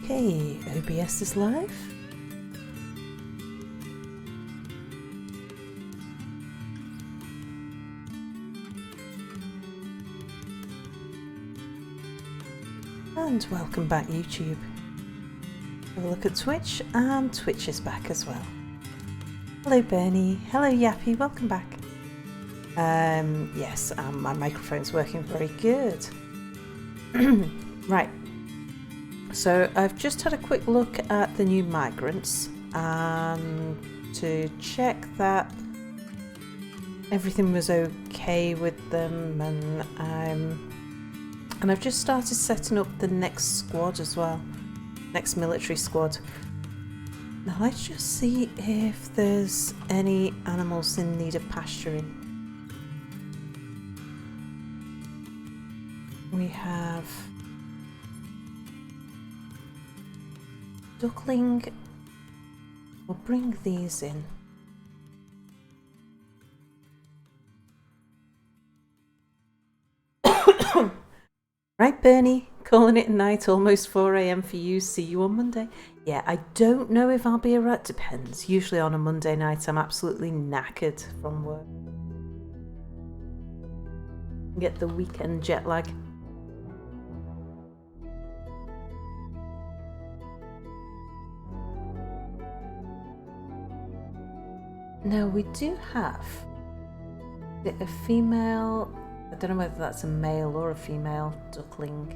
Okay, OBS is live. And welcome back, YouTube. Have a look at Twitch, and Twitch is back as well. Hello Bernie, hello Yappy, welcome back. Yes, my microphone's working very good. Right, so I've just had a quick look at the new migrants and to check that everything was okay with them, and I've just started setting up the next squad as well, next military squad. Now let's just see if there's any animals in need of pasturing. We have duckling. We'll bring these in. Right, Bernie, calling it a night, almost 4 AM for you. See you on Monday. Yeah, I don't know if I'll be around. Depends. Usually on a Monday night, I'm absolutely knackered from work. Get the weekend jet lag. Now we do have a female. I don't know whether that's a male or a female duckling,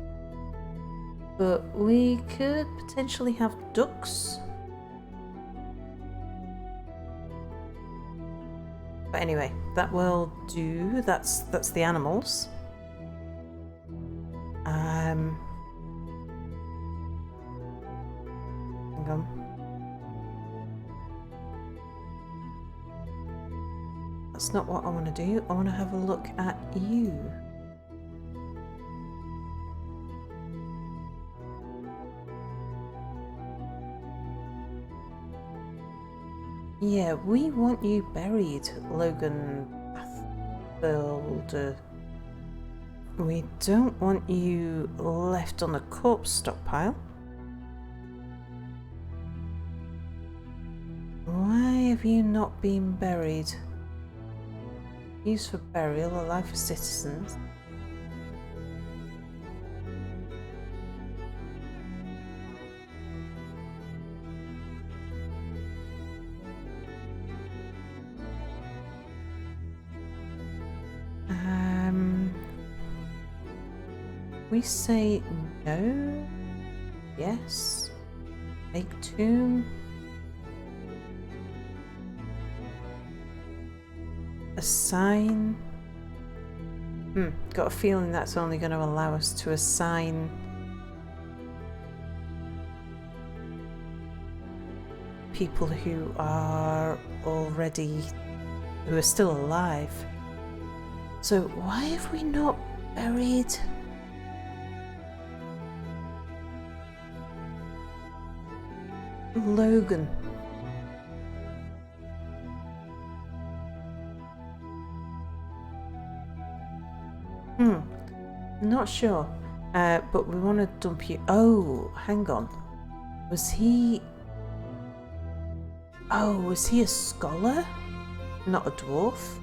but we could potentially have ducks. But anyway, that will do. That's the animals. Hang on. That's not what I want to do. I want to have a look at you. Yeah, we want you buried, Logan Athfield. We don't want you left on a corpse stockpile. Why have you not been buried? Used for burial, alive for citizens. We say no, yes, make tomb. Assign. Got a feeling that's only going to allow us to assign people who are still alive. So why have we not buried Logan? Not sure, but we want to dump you. Oh, hang on. Was he a scholar? Not a dwarf?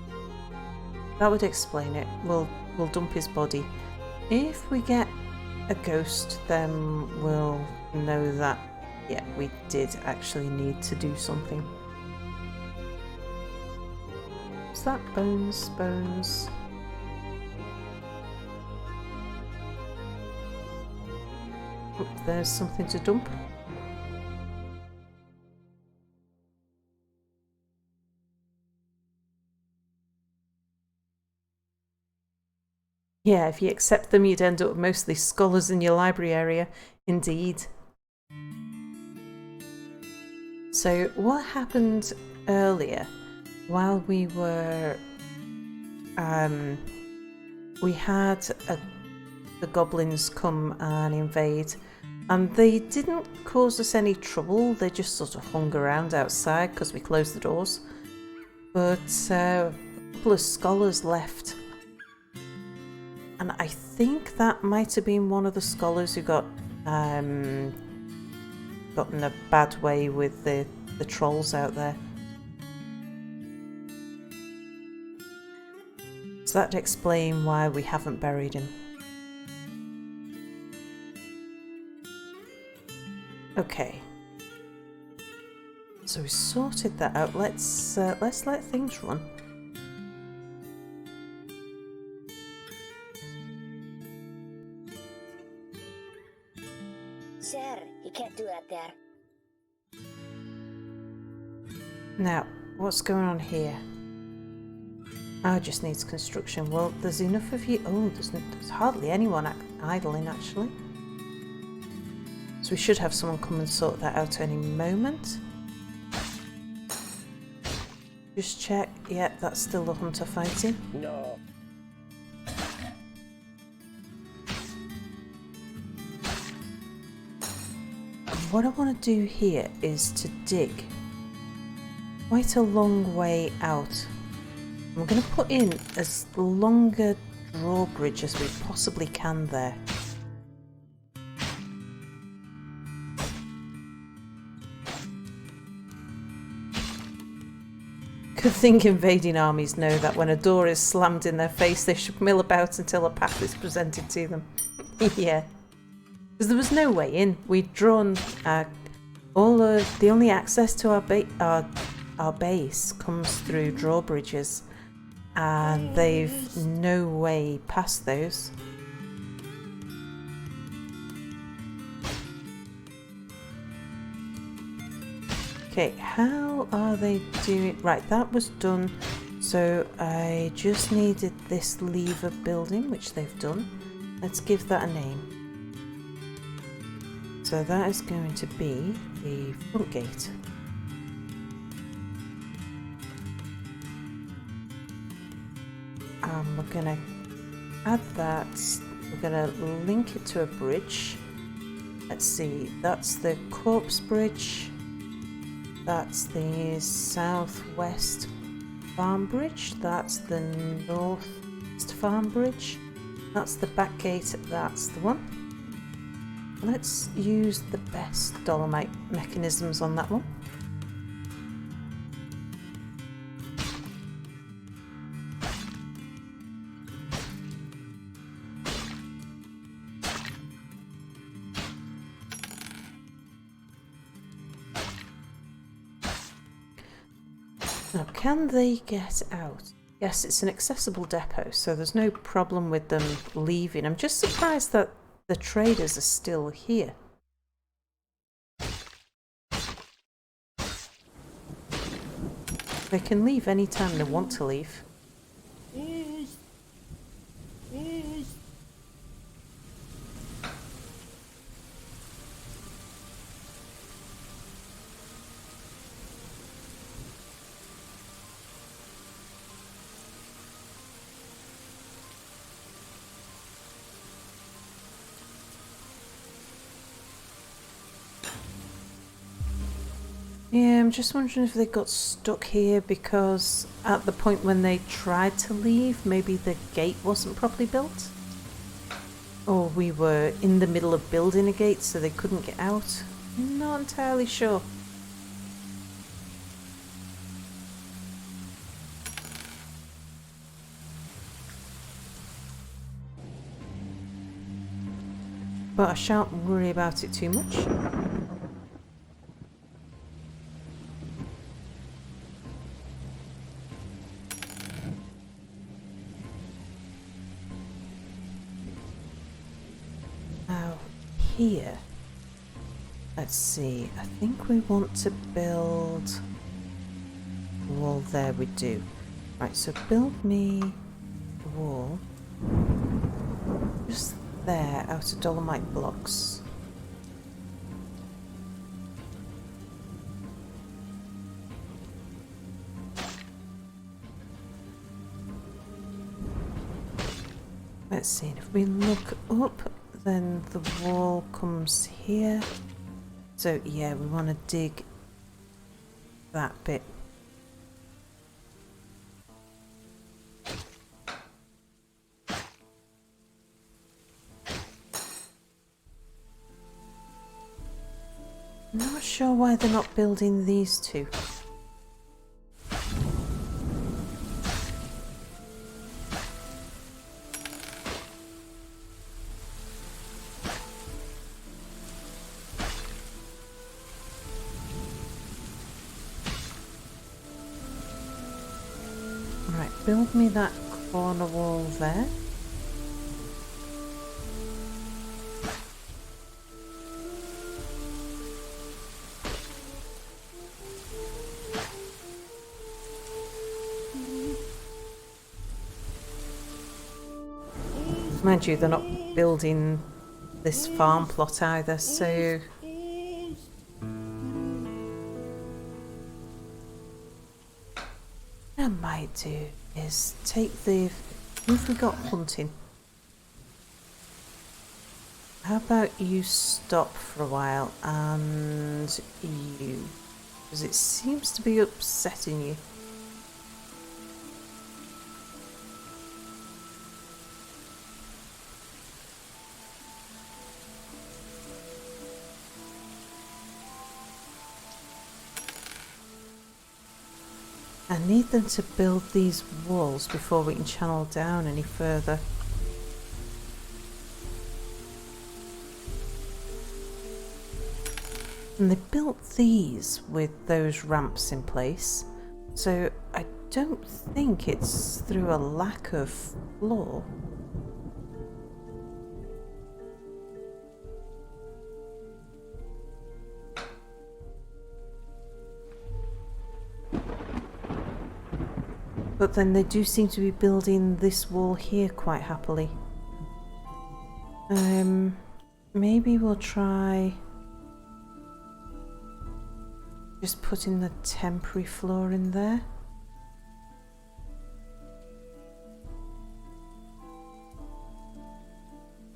That would explain it. We'll dump his body. If we get a ghost, then we'll know that, yeah, we did actually need to do something. Is that bones? Bones. Oh, there's something to dump. Yeah, if you accept them, you'd end up with mostly scholars in your library area. Indeed. So what happened earlier, while we were... we had the goblins come and invade, and they didn't cause us any trouble. They just sort of hung around outside because we closed the doors. But a couple of scholars left, and I think that might have been one of the scholars who got gotten a bad way with the trolls out there. So that'd explain why we haven't buried him. Okay. So we sorted that out. Let's let things run. Sir, you can't do that there. Now, what's going on here? Oh, just needs construction. Well, there's enough of you. Oh, there's hardly anyone idling, actually. So we should have someone come and sort that out any moment. Just check. Yeah, that's still the hunter fighting. No. What I want to do here is to dig quite a long way out. I'm going to put in as long a drawbridge as we possibly can there. Good thing invading armies know that when a door is slammed in their face, they should mill about until a path is presented to them. Yeah. Because there was no way in. We'd drawn the only access to our base comes through drawbridges, and they've no way past those. Okay, how are they doing? Right, that was done. So I just needed this lever building, which they've done. Let's give that a name. So that is going to be the front gate. We're going to add that. We're going to link it to a bridge. Let's see, that's the corpse bridge. That's the southwest farm bridge. That's the northwest farm bridge. That's the back gate. That's the one. Let's use the best Dolomite mechanisms on that one. Now, can they get out? Yes, it's an accessible depot, so there's no problem with them leaving. I'm just surprised that the traders are still here. They can leave anytime they want to leave. Yeah, I'm just wondering if they got stuck here because at the point when they tried to leave, maybe the gate wasn't properly built? Or we were in the middle of building a gate so they couldn't get out? Not entirely sure. But I shan't worry about it too much. Here, let's see, I think we want to build a wall there. We do. Right, so build me a wall just there out of Dolomite blocks. Let's see, if we look up, then the wall comes here. So yeah, we want to dig that bit. Not sure why they're not building these two. Right, build me that corner wall there. Mind you, they're not building this farm plot either, so... What I might do is take the... Who've we got hunting? How about you stop for a while and you... Because it seems to be upsetting you. I need them to build these walls before we can channel down any further. And they built these with those ramps in place, so I don't think it's through a lack of floor. But then they do seem to be building this wall here quite happily. Maybe we'll try just putting the temporary floor in there.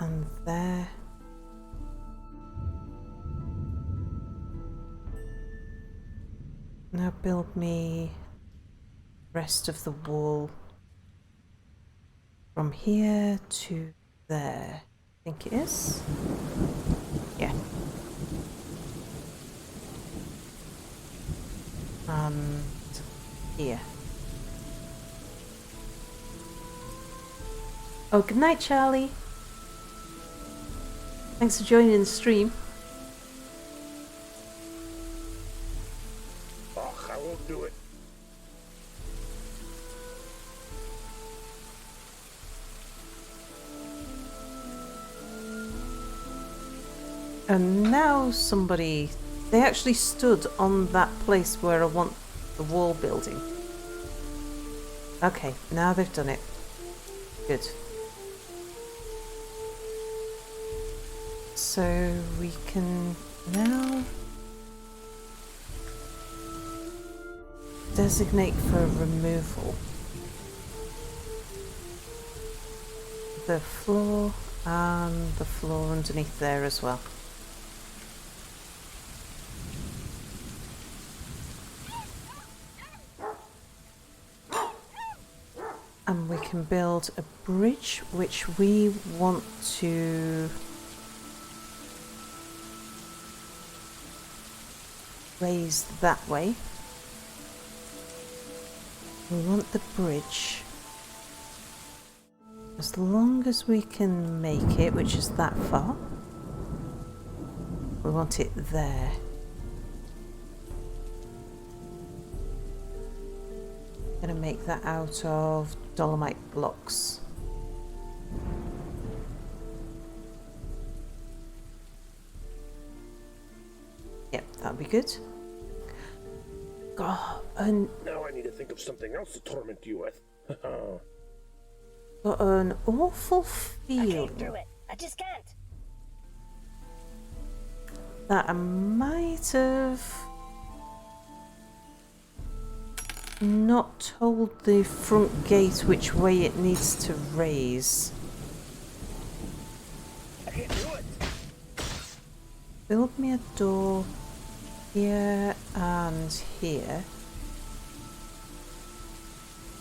And there. Now build me rest of the wall from here to there. I think it is. Yeah. And here. Oh, good night, Charlie. Thanks for joining the stream. Oh, I won't do it. And now somebody... They actually stood on that place where I want the wall building. Okay, now they've done it. Good. So we can now designate for removal the floor and the floor underneath there as well. And we can build a bridge which we want to raise that way. We want the bridge, as long as we can make it, which is that far, we want it there. I'm going to make that out of Dolomite blocks. Yep, that'll be good. God, and Now I need to think of something else to torment you with. got an awful I can't feeling do it. I just can't. that I might have not told the front gate which way it needs to raise. I can't do it. Build me a door here and here.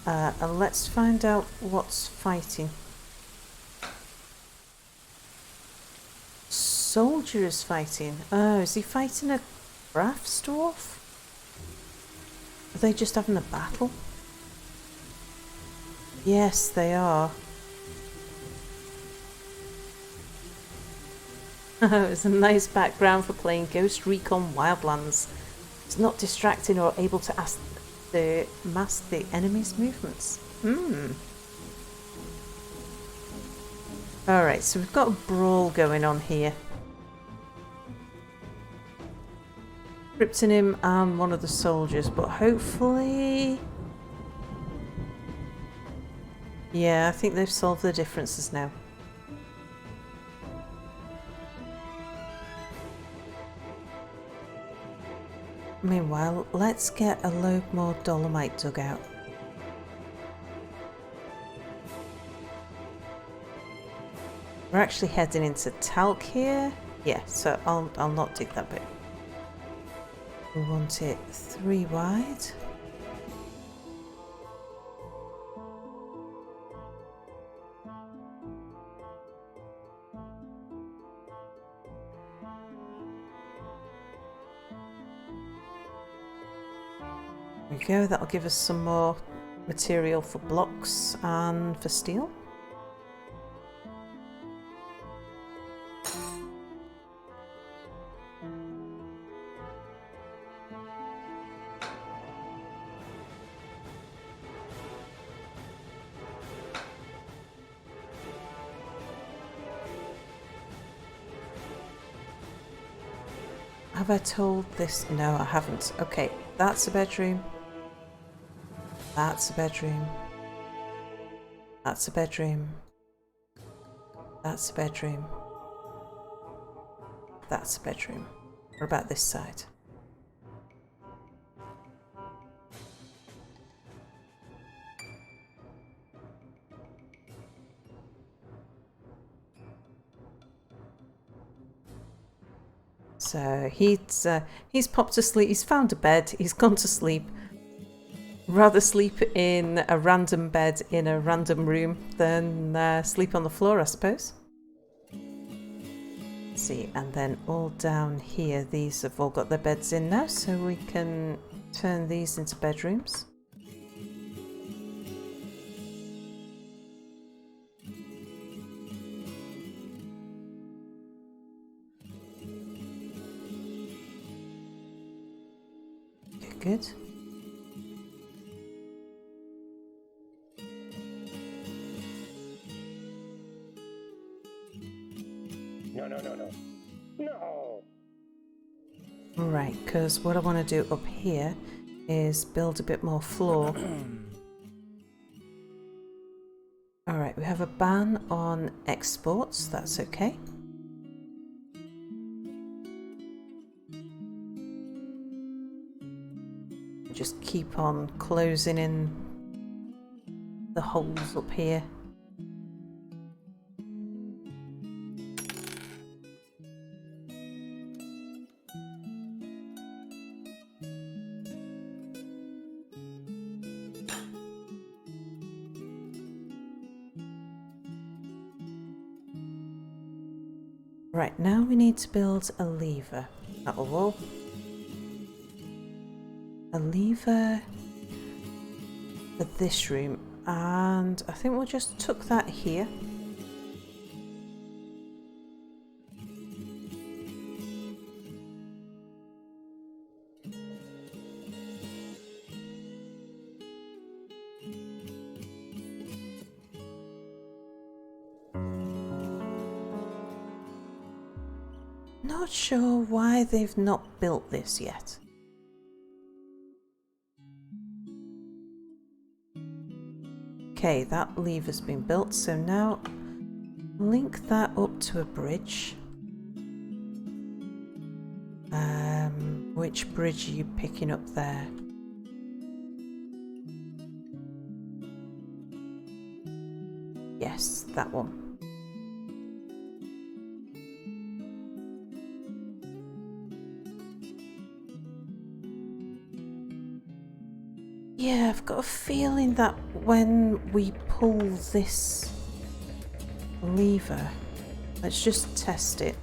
And let's find out what's fighting. Soldier is fighting. Oh, is he fighting a Braff's dwarf? Are they just having a battle? Yes, they are. It's a nice background for playing Ghost Recon Wildlands. It's not distracting or able to mask the enemy's movements. Alright, so we've got a brawl going on here. Kryptonim and one of the soldiers, but hopefully... Yeah, I think they've solved the differences now. Meanwhile, let's get a load more Dolomite dug out. We're actually heading into talc here. Yeah, so I'll not dig that bit. We want it 3 wide. There we go, that'll give us some more material for blocks and for steel. Have I told this? No, I haven't. Okay, that's a bedroom. That's a bedroom. That's a bedroom. That's a bedroom. That's a bedroom. What about this side? So he's popped to sleep. He's found a bed. He's gone to sleep. Rather sleep in a random bed in a random room than sleep on the floor, I suppose. Let's see, and then all down here, these have all got their beds in now, so we can turn these into bedrooms. Good. No. Right, because what I want to do up here is build a bit more floor. Alright, we have a ban on exports, that's okay. Just keep on closing in the holes up here. Right, now we need to build a lever. Uh-oh. A lever for this room, and I think we'll just tuck that here. Not sure why they've not built this yet. Okay, that lever's been built, so now link that up to a bridge. Which bridge are you picking up there? Yes, that one. Yeah, I've got a feeling that when we pull this lever, let's just test it.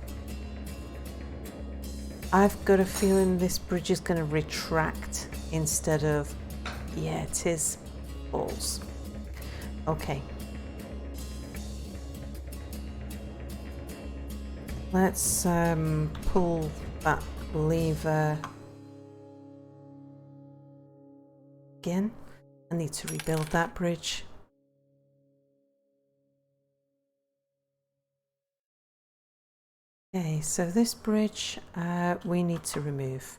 I've got a feeling this bridge is going to retract instead of... Yeah, it is. Balls. Okay. Let's pull that lever again. I need to rebuild that bridge. Okay, so this bridge we need to remove.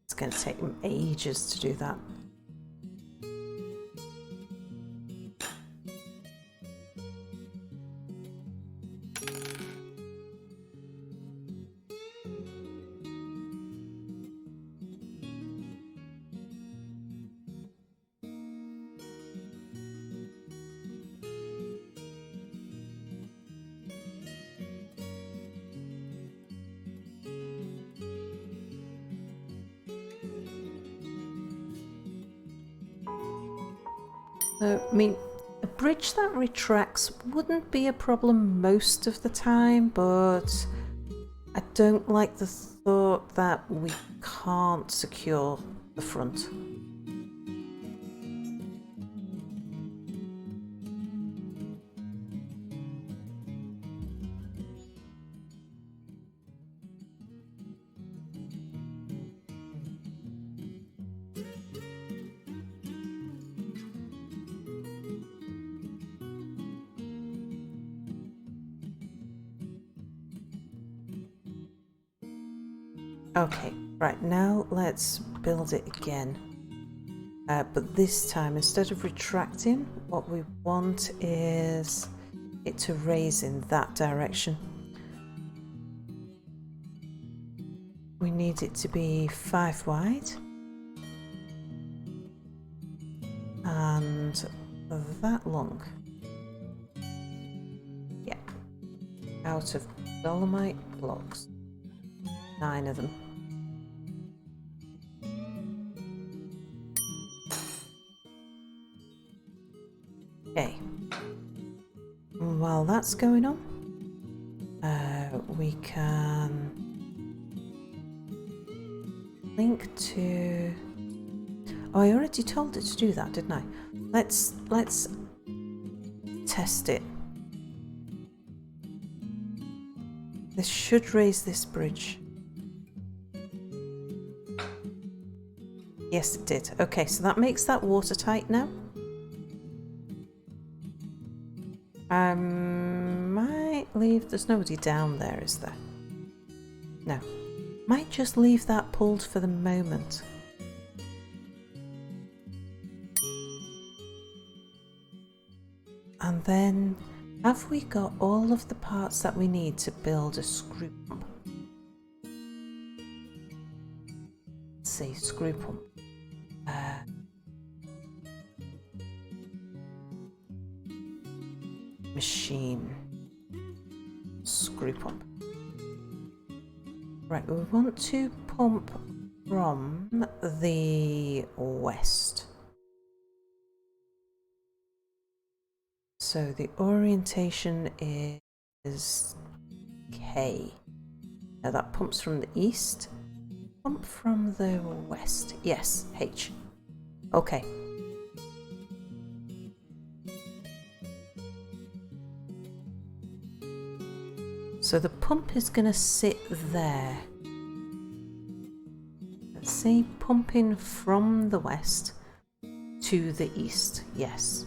It's going to take them ages to do that. I mean, a bridge that retracts wouldn't be a problem most of the time, but I don't like the thought that we can't secure the front. Okay, right, now let's build it again. But this time, instead of retracting, what we want is it to raise in that direction. We need it to be 5 wide. And that long. Yeah. Out of Dolomite blocks. 9 of them. Okay. While that's going on, we can link to... Oh, I already told it to do that, didn't I? Let's test it. This should raise this bridge. Yes, it did. Okay, so that makes that watertight now. Might leave... There's nobody down there, is there? No. Might just leave that pulled for the moment. And then, have we got all of the parts that we need to build a screw pump? Let's see, screw pump. Machine. Screw pump. Right, we want to pump from the west. So the orientation is K. Now that pumps from the east. Pump from the west. Yes, H. Okay. So the pump is going to sit there. Let's see, pumping from the west to the east. Yes.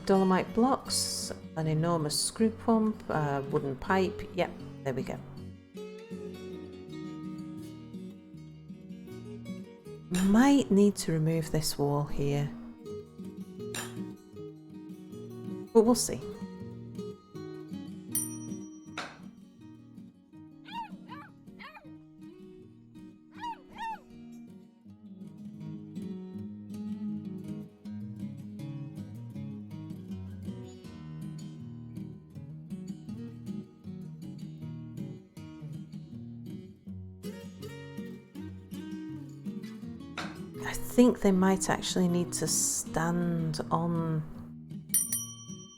Dolomite blocks, an enormous screw pump, wooden pipe. Yep, there we go. Might need to remove this wall here, but we'll see. I think they might actually need to stand on...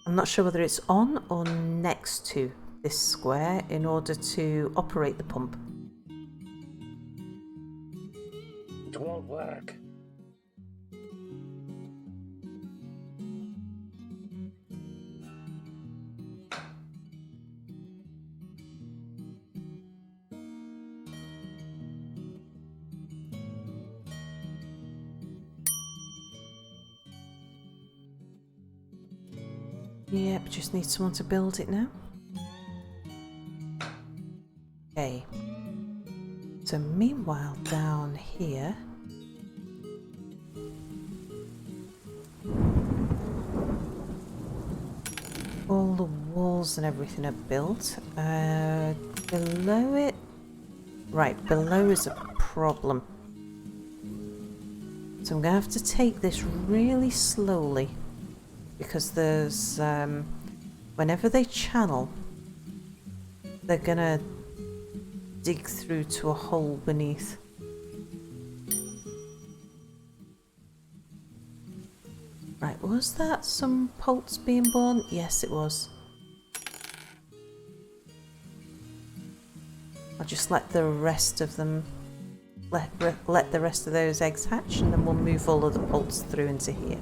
I'm not sure whether it's on or next to this square in order to operate the pump. It won't work. Yep, just need someone to build it now. Okay. So meanwhile, down here... all the walls and everything are built. Below it... Right, below is a problem. So I'm going to have to take this really slowly. Because there's... whenever they channel, they're going to dig through to a hole beneath. Right, was that some pulse being born? Yes, it was. I'll just let the rest of them... let the rest of those eggs hatch, and then we'll move all of the pulse through into here.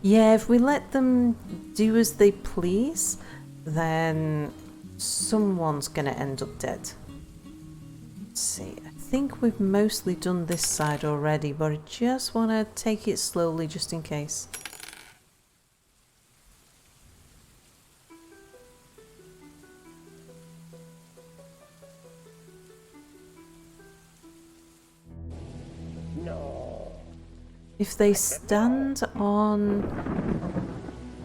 If we let them do as they please, then someone's going to end up dead. Let's see, I think we've mostly done this side already, but I just want to take it slowly just in case. If they stand on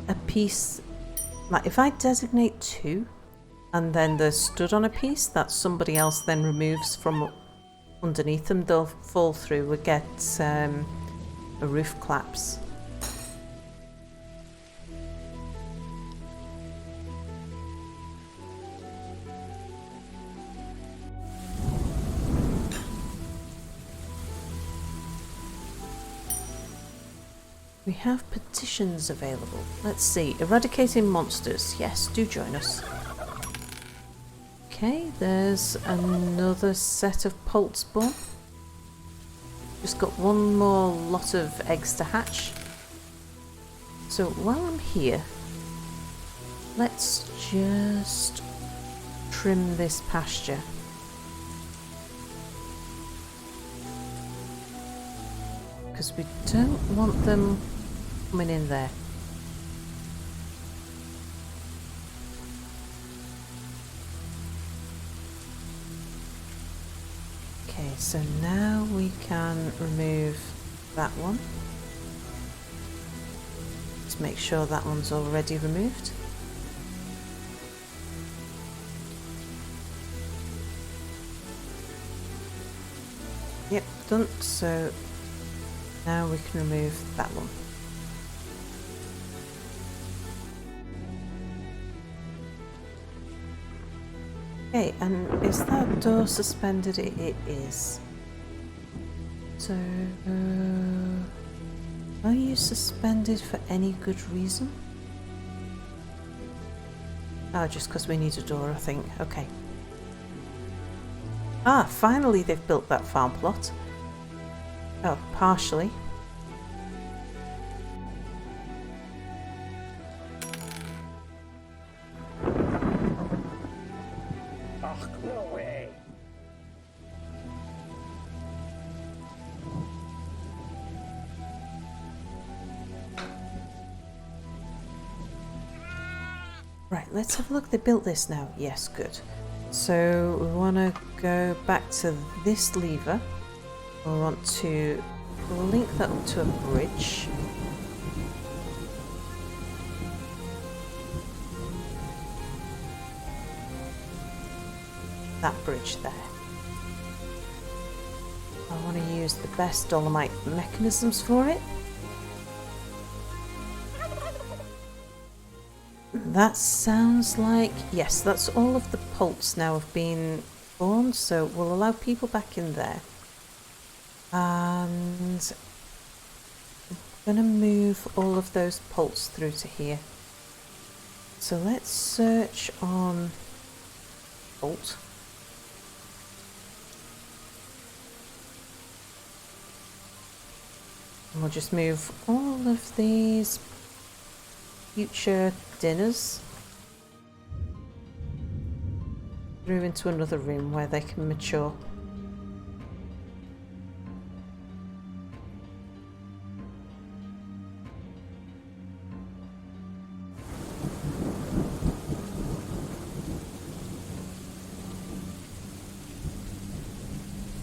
a piece, like if I designate 2 and then they're stood on a piece that somebody else then removes from underneath them, they'll fall through. We get a roof collapse. We have petitions available. Let's see. Eradicating monsters. Yes, do join us. Okay, there's another set of pulse born. Just got one more lot of eggs to hatch. So while I'm here, let's just trim this pasture. Because we don't want them coming in there. Okay, so now we can remove that one. Let's make sure that one's already removed. Yep, done. So now we can remove that one. Okay, and is that door suspended? It is. So, are you suspended for any good reason? Oh, just because we need a door, I think. Okay. Ah, finally they've built that farm plot. Oh, partially. Oh, no way. Right, let's have a look. They built this now. Yes, good. So we want to go back to this lever. We want to link that up to a bridge. That bridge there. I want to use the best Dolomite mechanisms for it. that sounds like... Yes, that's all of the poults now have been spawned, so we'll allow people back in there. And I'm going to move all of those poults through to here. So let's search on poult. And we'll just move all of these future dinners through into another room where they can mature.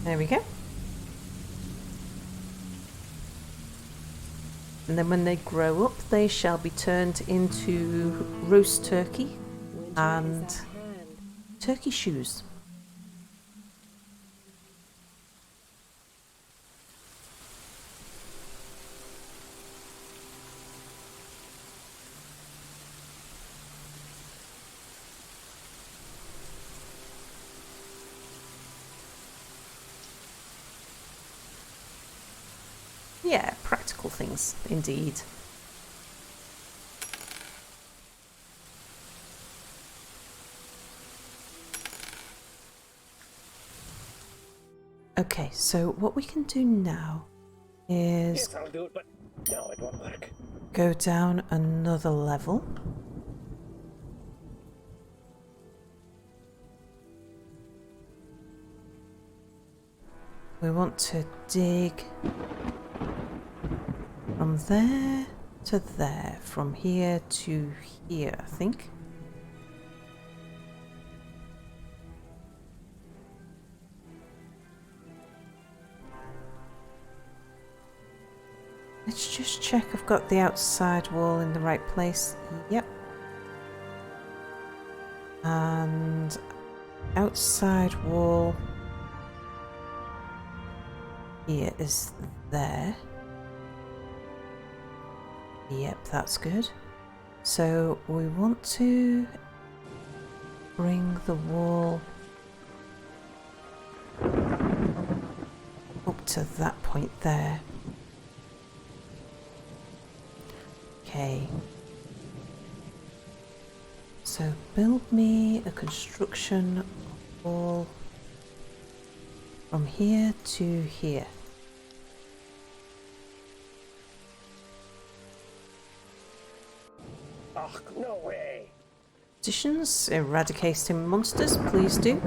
There we go. And then when they grow up, they shall be turned into roast turkey and turkey shoes. Yeah, practical things, indeed. Okay, so what we can do now is Yes, I'll do it, but no, it won't work. go down another level. We want to dig from there to there, from here to here, I think. Let's just check I've got the outside wall in the right place. Yep. And outside wall here is there. Yep, that's good. So we want to bring the wall up to that point there. Okay. So build me a construction wall from here to here. Oh, no way. Additions, eradicating monsters, please do.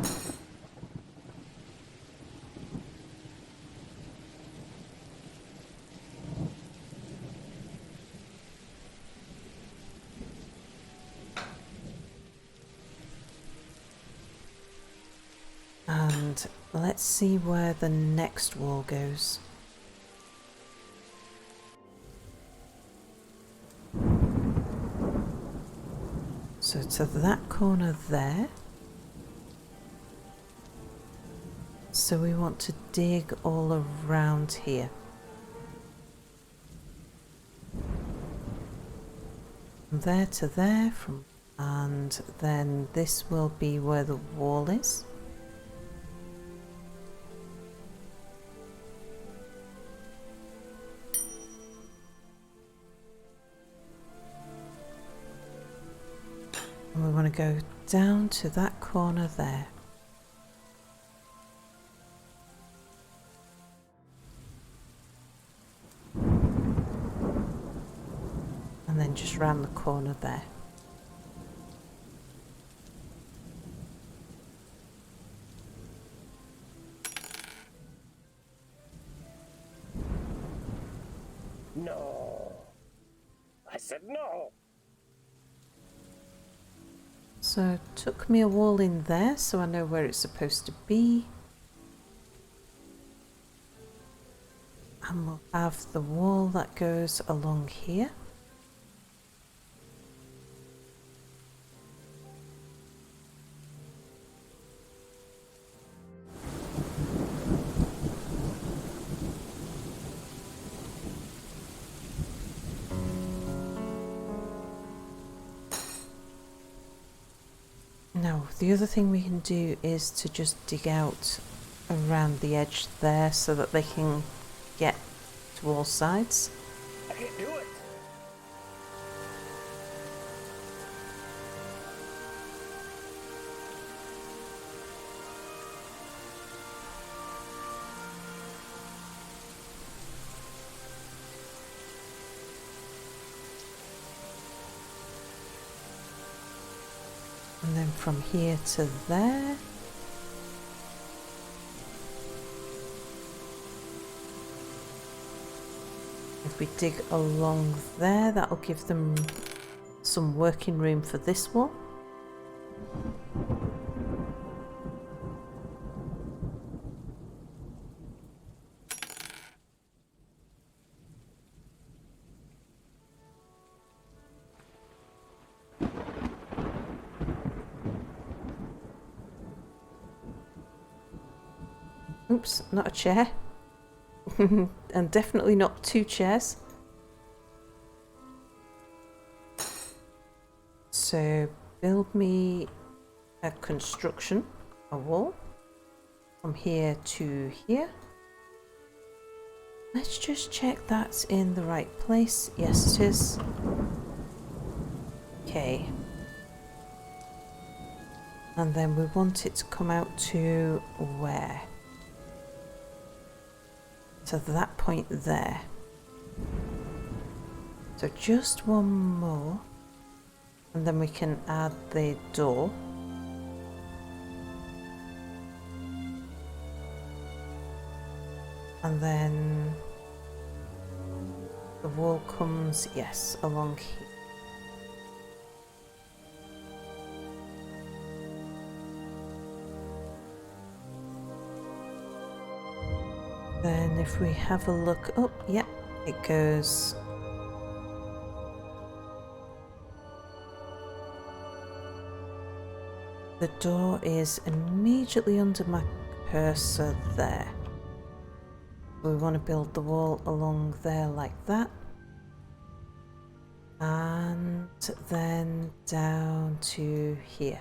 And let's see where the next wall goes. So to that corner there. So we want to dig all around here. From there to there, and then this will be where the wall is. And we want to go down to that corner there. And then just round the corner there. No. I said no. So it took me a wall in there, so I know where it's supposed to be. And we'll have the wall that goes along here. the other thing we can do is to just dig out around the edge there so that they can get to all sides. I can't do it. And then from here to there. If we dig along there, that'll give them some working room for this wall. Oops, not a chair. And definitely not 2 chairs. So build me a construction, a wall, from here to here. Let's just check that's in the right place. Yes, it is. Okay. And then we want it to come out to where? To that point there. So just one more. And then we can add the door. And then the wall comes, yes, along here. Then if we have a look up, yeah, it goes. The door is immediately under my cursor there. We want to build the wall along there like that. And then down to here.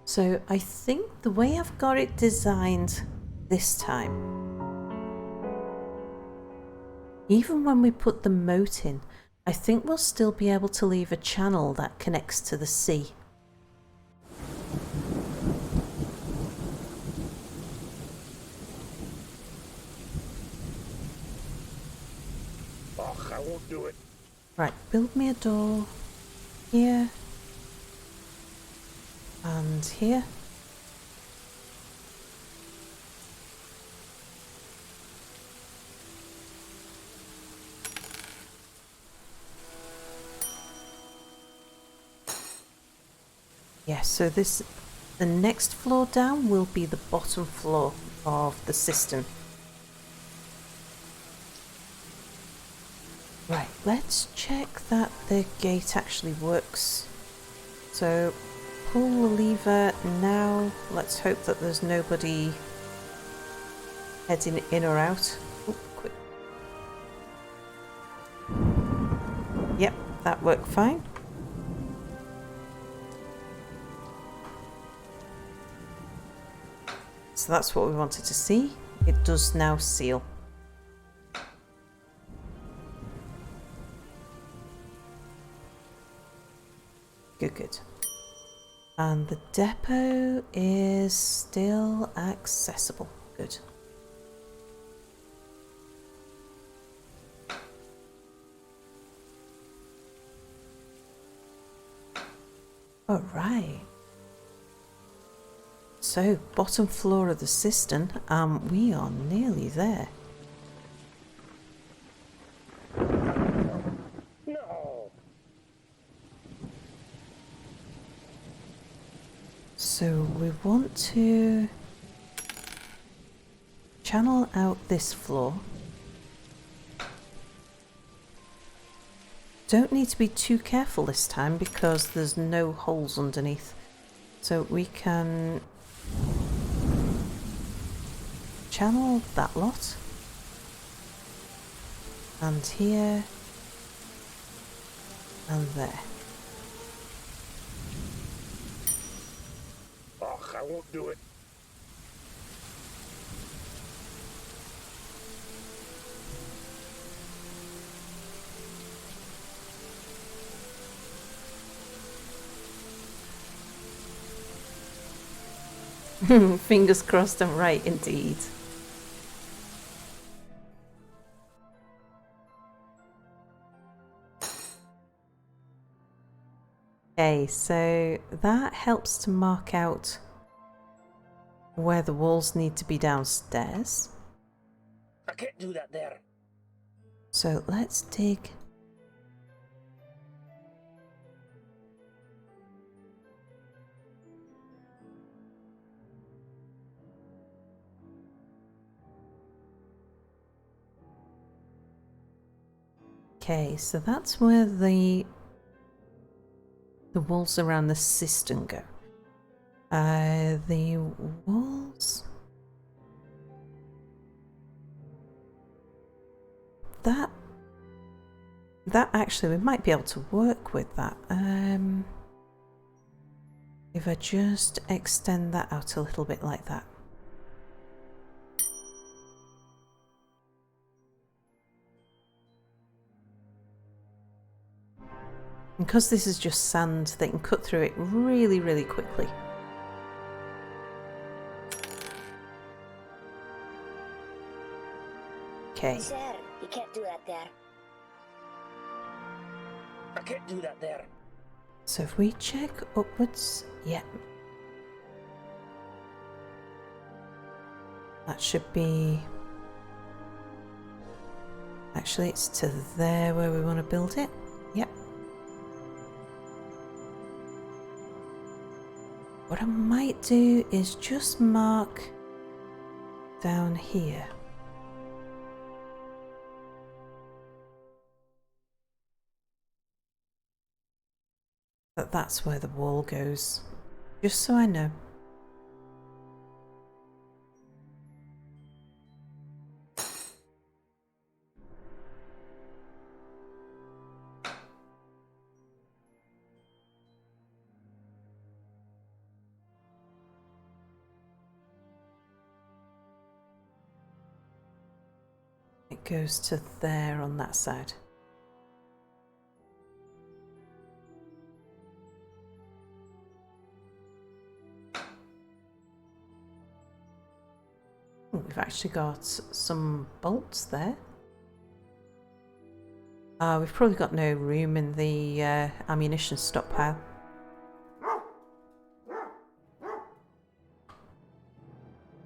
So I think the way I've got it designed this time, even when we put the moat in, I think we'll still be able to leave a channel that connects to the sea. Oh, I won't do it. Right, build me a door here. And here. Yes, so the next floor down will be the bottom floor of the cistern. Right, let's check that the gate actually works. So pull the lever now. Let's hope that there's nobody heading in or out. Oh, quick. Yep, that worked fine. So that's what we wanted to see. It does now seal. Good, good. And the depot is still accessible. Good. All right. So, bottom floor of the cistern, we are nearly there. No. So we want to channel out this floor. Don't need to be too careful this time because there's no holes underneath. So we can channel that lot. And here. And there. Ugh, I won't do it. Fingers crossed I'm right indeed. Okay, so that helps to mark out where the walls need to be downstairs. I can't do that there. So let's dig. Okay, so that's where the walls around the cistern go. The walls that actually we might be able to work with that. If I just extend that out a little bit like that. Because this is just sand, they can cut through it really, really quickly. Okay. Sir, you can't do that there. I can't do that there. So if we check upwards, yeah. That should be... Actually, it's to there where we want to build it. Yep. What I might do is just mark down here. That's where the wall goes. Just so I know. It goes to there on that side. We've actually got some bolts there. We've probably got no room in the ammunition stockpile.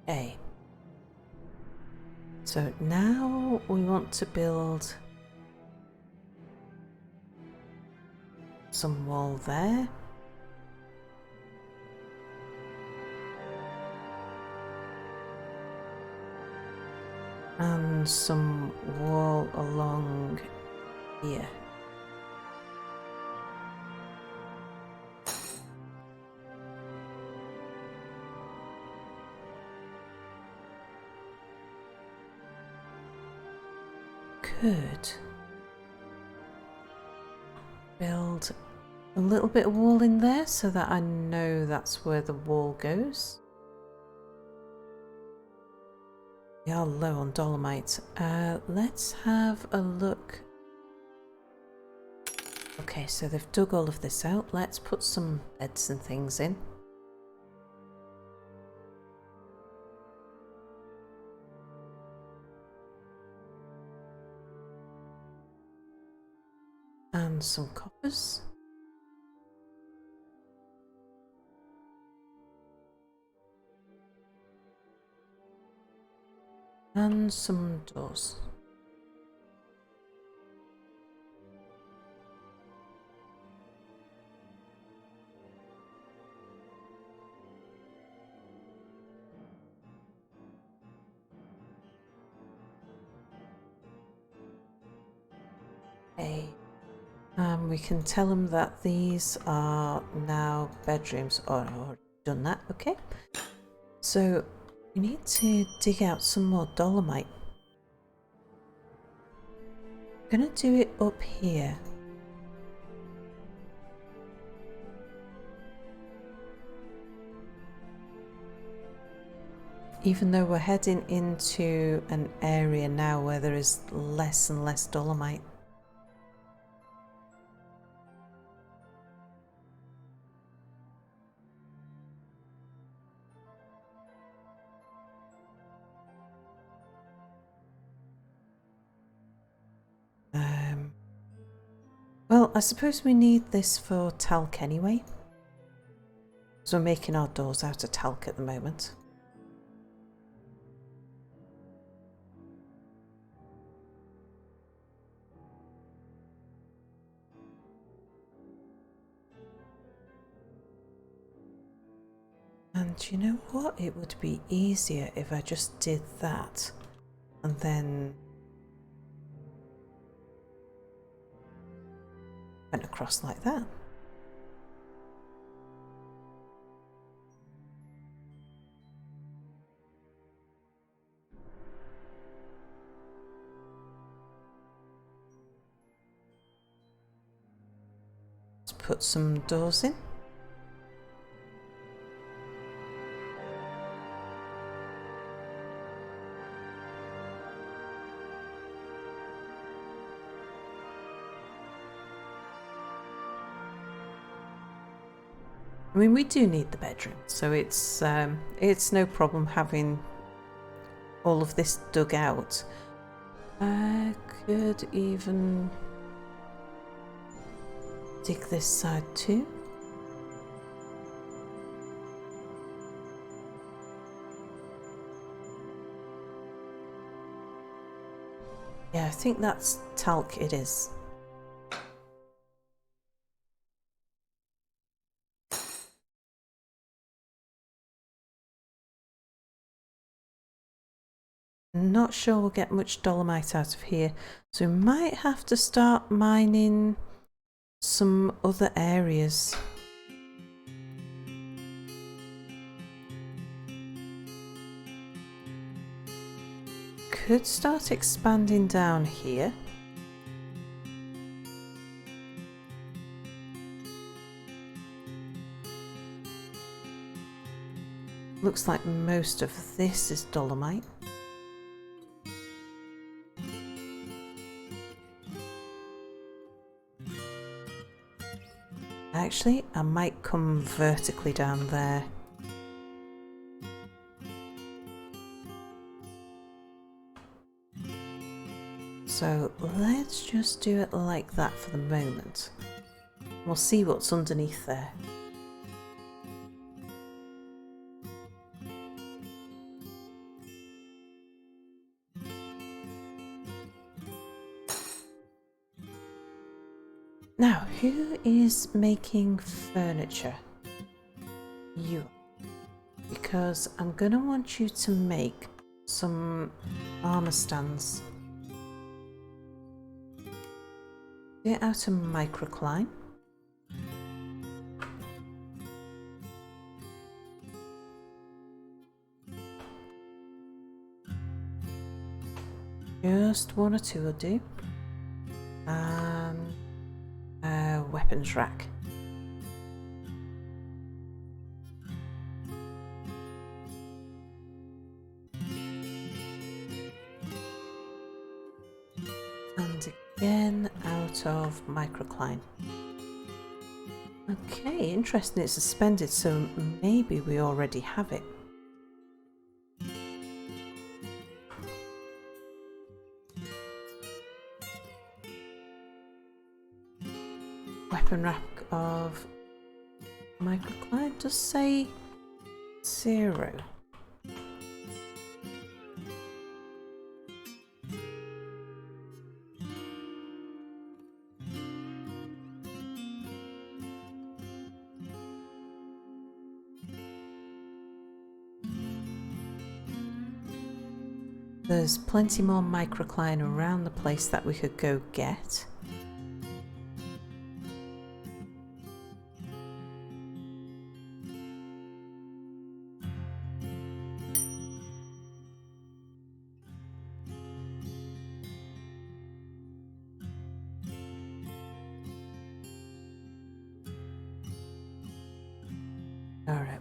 Okay. So now we want to build some wall there. And some wall along here. Could build a little bit of wall in there so that I know that's where the wall goes. We are low on Dolomites. Let's have a look. Okay, so they've dug all of this out. Let's put some beds and things in. And some coppers. And some doors. Okay. We can tell them that these are now bedrooms. Oh, I've already done that. Okay. So We need to dig out some more Dolomite. I'm gonna do it up here. Even though we're heading into an area now where there is less and less Dolomite. Well, I suppose we need this for talc anyway. So we're making our doors out of talc at the moment. And you know what? It would be easier if I just did that and then went across like that. Let's put some doors in. I mean, we do need the bedroom, so it's no problem having all of this dug out. I could even dig this side too. Yeah, I think that's talc it is. Not sure we'll get much Dolomite out of here, so we might have to start mining some other areas. Could start expanding down here. Looks like most of this is Dolomite. Actually, I might come vertically down there. So let's just do it like that for the moment. We'll see what's underneath there. Now, who is making furniture? You. Because I'm going to want you to make some armor stands. Get out a microcline. Just one or two will do. And a weapons rack. And again out of microcline. Okay, interesting, it's suspended, so maybe we already have it. Weapon rack of microcline does say 0. There's plenty more microcline around the place that we could go get.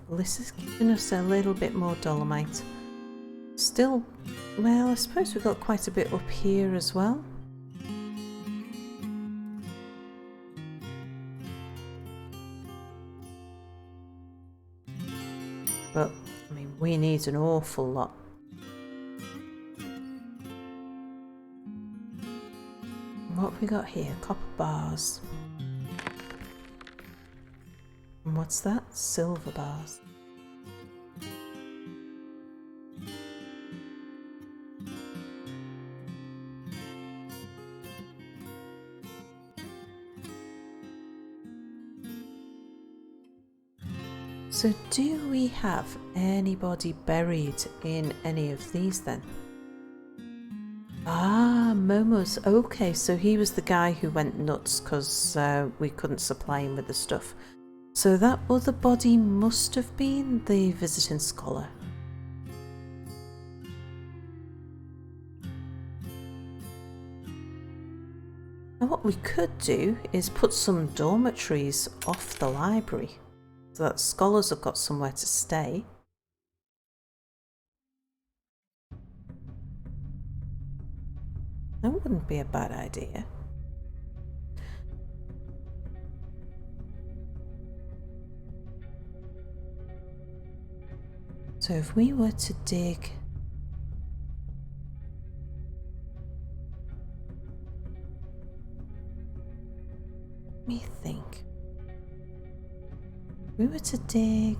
Well, this is giving us a little bit more Dolomite. Still, well, I suppose we've got quite a bit up here as well. But, I mean, we need an awful lot. What have we got here? Copper bars. And what's that? Silver bars. So do we have anybody buried in any of these then? Ah, Momo's. Okay, so he was the guy who went nuts because we couldn't supply him with the stuff. So that other body must have been the visiting scholar. Now what we could do is put some dormitories off the library so that scholars have got somewhere to stay. That wouldn't be a bad idea. So if we were to dig let me think. If we were to dig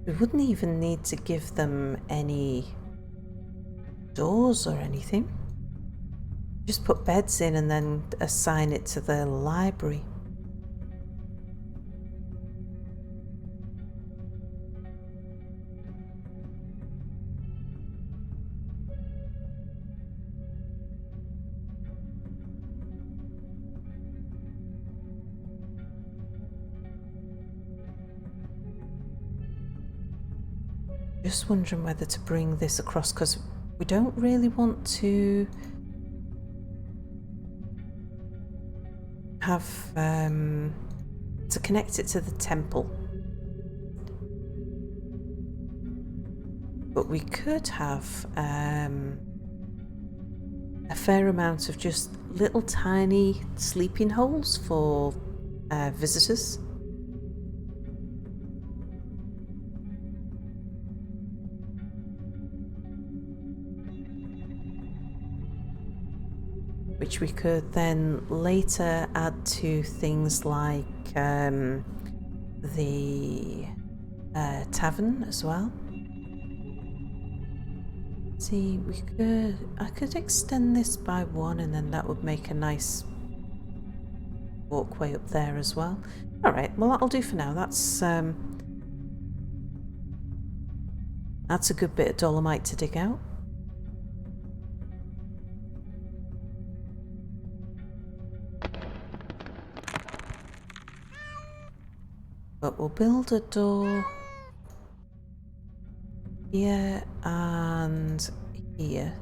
we wouldn't even need to give them any doors or anything. Just put beds in and then assign it to the library. Just wondering whether to bring this across because we don't really want to have to connect it to the temple, but we could have a fair amount of just little tiny sleeping holes for visitors. Which we could then later add to things like the tavern as well. See, I could extend this by one and then that would make a nice walkway up there as well. Alright, well that'll do for now. That's a good bit of Dolomite to dig out. But we'll build a door here and here.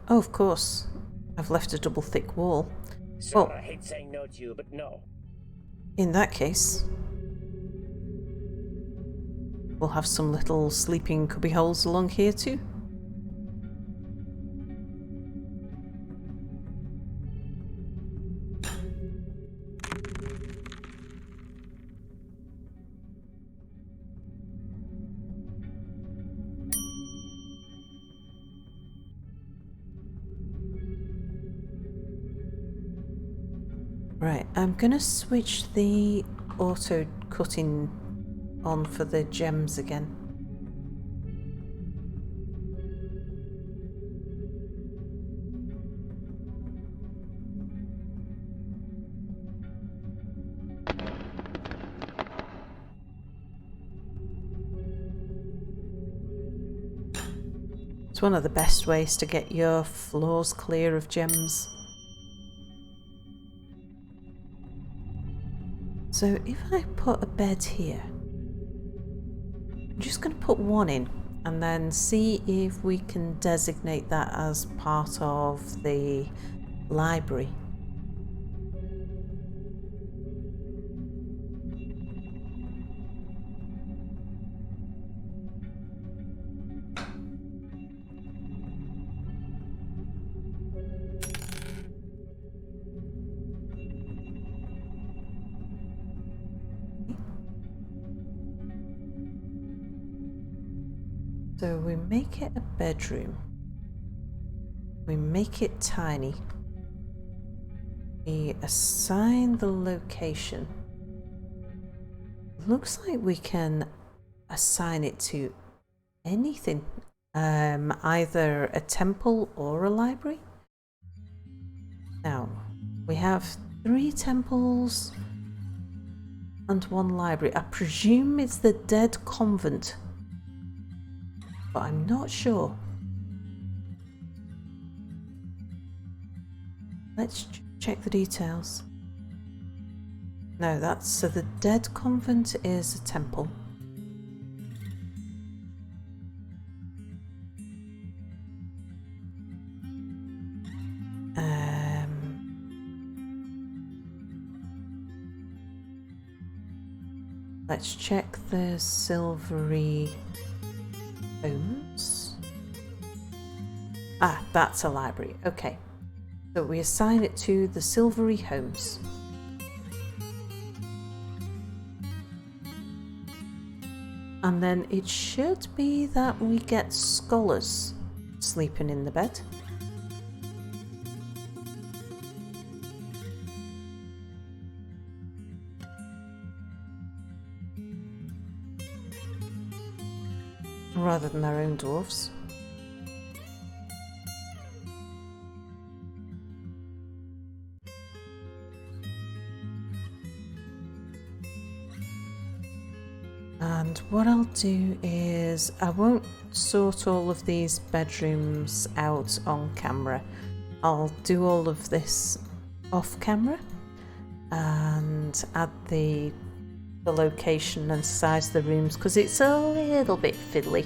Oh, of course. I've left a double thick wall. Sorry, I hate saying no to you, but no. In that case, we'll have some little sleeping cubby holes along here too. Right, I'm gonna switch the auto cutting on for the gems again. It's one of the best ways to get your floors clear of gems. So if I put a bed here, I'm just going to put one in and then see if we can designate that as part of the library. So we make it a bedroom. We make it tiny. We assign the location. Looks like we can assign it to anything. Either a temple or a library. Now, we have 3 temples and 1 library. I presume it's the Dead Convent, but I'm not sure. Let's check the details. No, so the Dead Convent is a temple. Let's check the silvery homes. Ah, that's a library. Okay. So we assign it to the silvery homes. And then it should be that we get scholars sleeping in the bed. Rather than our own dwarfs. And what I'll do is I won't sort all of these bedrooms out on camera. I'll do all of this off camera and add the location and size of the rooms because it's a little bit fiddly.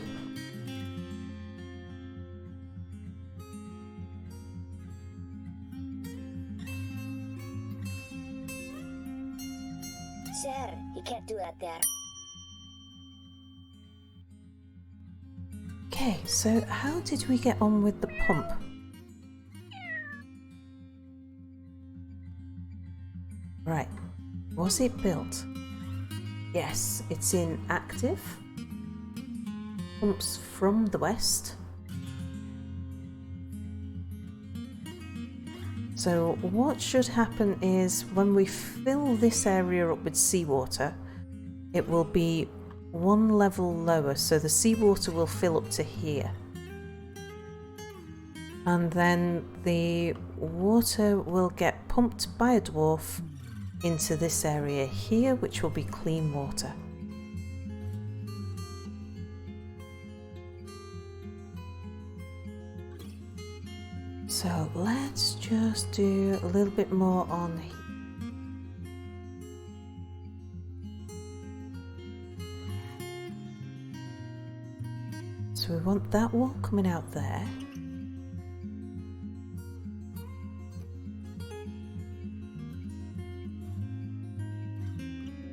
Sir, you can't do that there. Okay, so how did we get on with the pump? Right, was it built? Yes, it's in active. Pumps from the west. So what should happen is when we fill this area up with seawater, it will be 1 level lower, so the seawater will fill up to here. And then the water will get pumped by a dwarf into this area here, which will be clean water. So let's just do a little bit more on here. So we want that wall coming out there.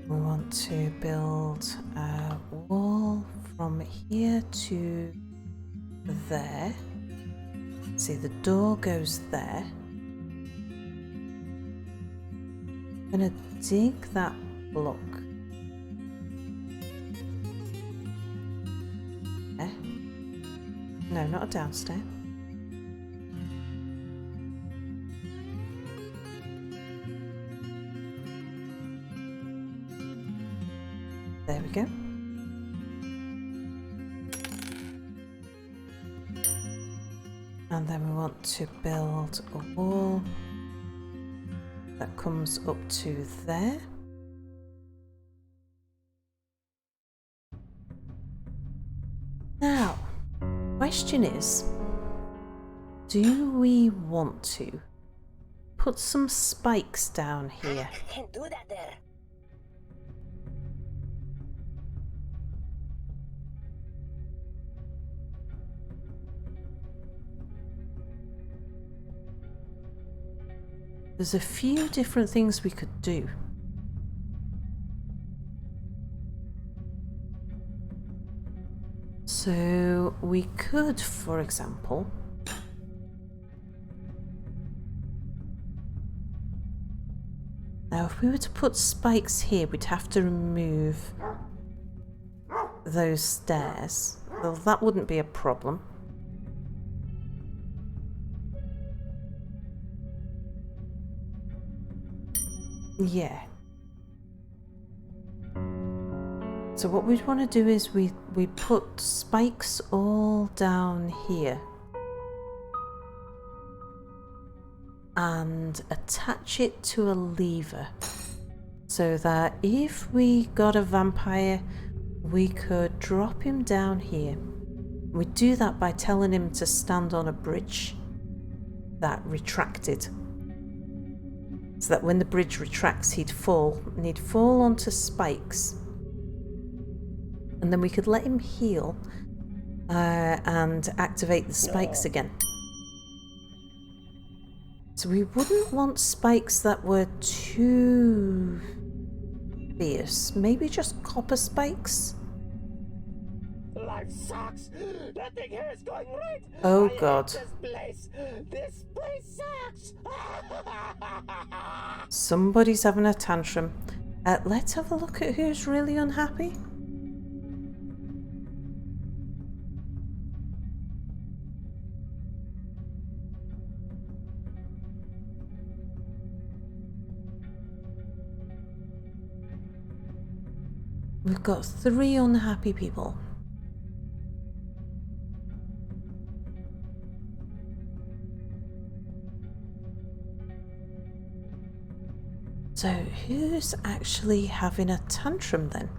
We want to build a wall from here to there. See, the door goes there. I'm going to dig that block. There. No, not a downstairs. There we go. And then we want to build a wall that comes up to there. Now, question is, do we want to put some spikes down here? Can't do that there. There's a few different things we could do. So we could, for example, now if we were to put spikes here, we'd have to remove those stairs. Well, that wouldn't be a problem. Yeah. So what we'd want to do is we put spikes all down here and attach it to a lever so that if we got a vampire, we could drop him down here. We do that by telling him to stand on a bridge that retracted, so that when the bridge retracts he'd fall, and he'd fall onto spikes, and then we could let him heal and activate the spikes again. So we wouldn't want spikes that were too fierce. Maybe just copper spikes. Life sucks. Nothing here is going right. Oh I God. hate this place. This place sucks. Somebody's having a tantrum. Let's have a look at who's really unhappy. We've got 3 unhappy people. So who's actually having a tantrum then?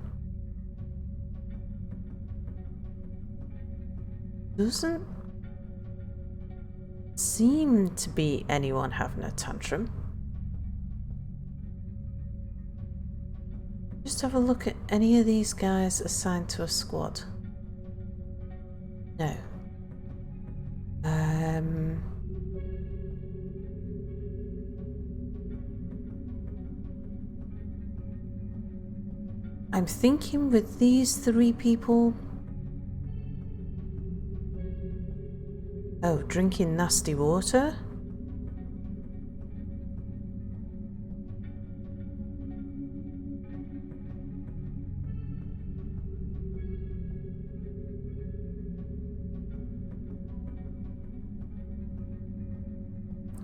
Doesn't seem to be anyone having a tantrum. Just have a look at any of these guys assigned to a squad. No. I'm thinking with these 3 people. Oh, drinking nasty water?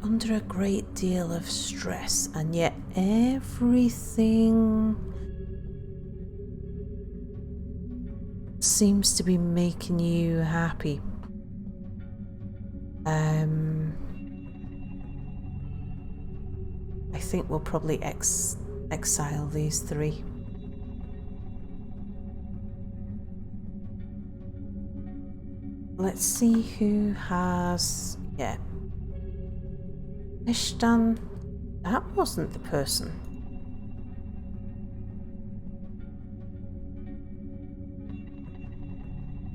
Under a great deal of stress, and yet everything seems to be making you happy. I think we'll probably exile these 3. Let's see who has... yeah. Ishtan, that wasn't the person.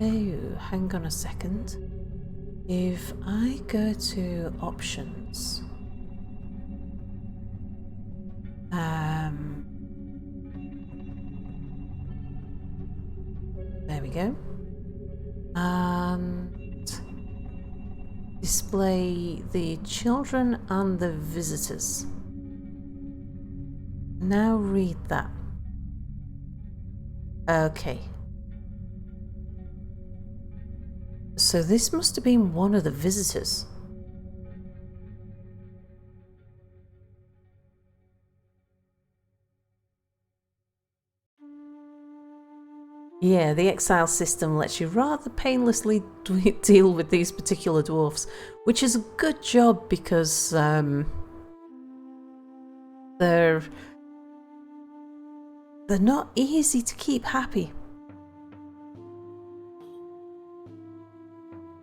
Oh, hang on a second. If I go to options, there we go, and display the children and the visitors. Now read that. Okay. So this must have been one of the visitors. Yeah, the exile system lets you rather painlessly deal with these particular dwarfs, which is a good job because they're not easy to keep happy.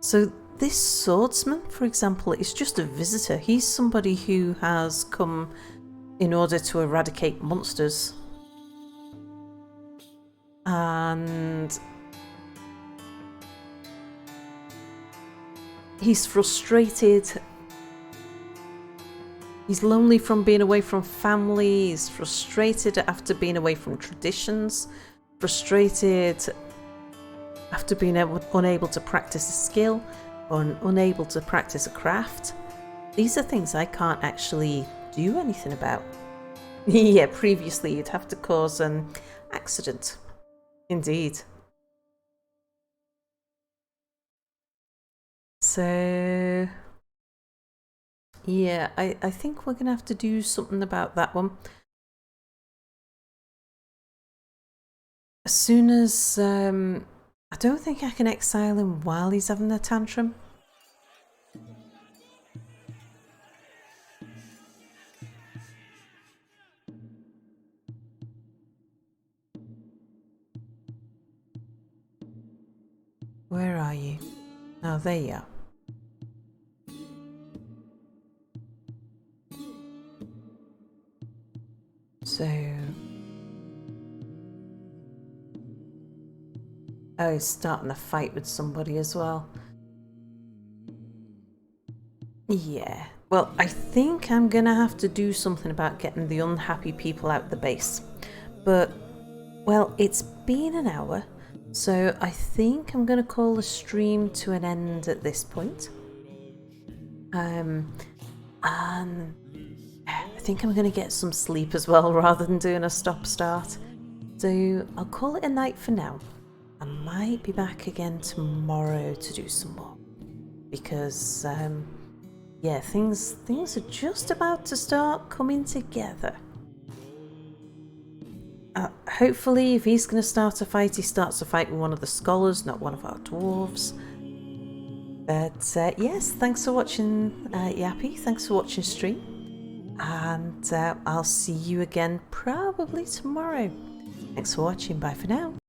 So this swordsman, for example, is just a visitor. He's somebody who has come in order to eradicate monsters. And he's frustrated. He's lonely from being away from family. He's frustrated after being away from traditions. Frustrated after being unable to practice a skill or unable to practice a craft. These are things I can't actually do anything about. Yeah, previously you'd have to cause an accident. Indeed. So yeah, I think we're gonna have to do something about that one. As soon as I don't think I can exile him while he's having a tantrum. Where are you? Oh, there you are. So... oh, he's starting a fight with somebody as well. Yeah. Well, I think I'm gonna have to do something about getting the unhappy people out the base. But, well, it's been an hour, so I think I'm gonna call the stream to an end at this point. And I think I'm gonna get some sleep as well rather than doing a stop-start. So I'll call it a night for now. I might be back again tomorrow to do some more. Because, yeah, things are just about to start coming together. Hopefully, if he's going to start a fight, he starts a fight with one of the scholars, not one of our dwarves. But yes, thanks for watching, Yappy. Thanks for watching stream. And I'll see you again probably tomorrow. Thanks for watching. Bye for now.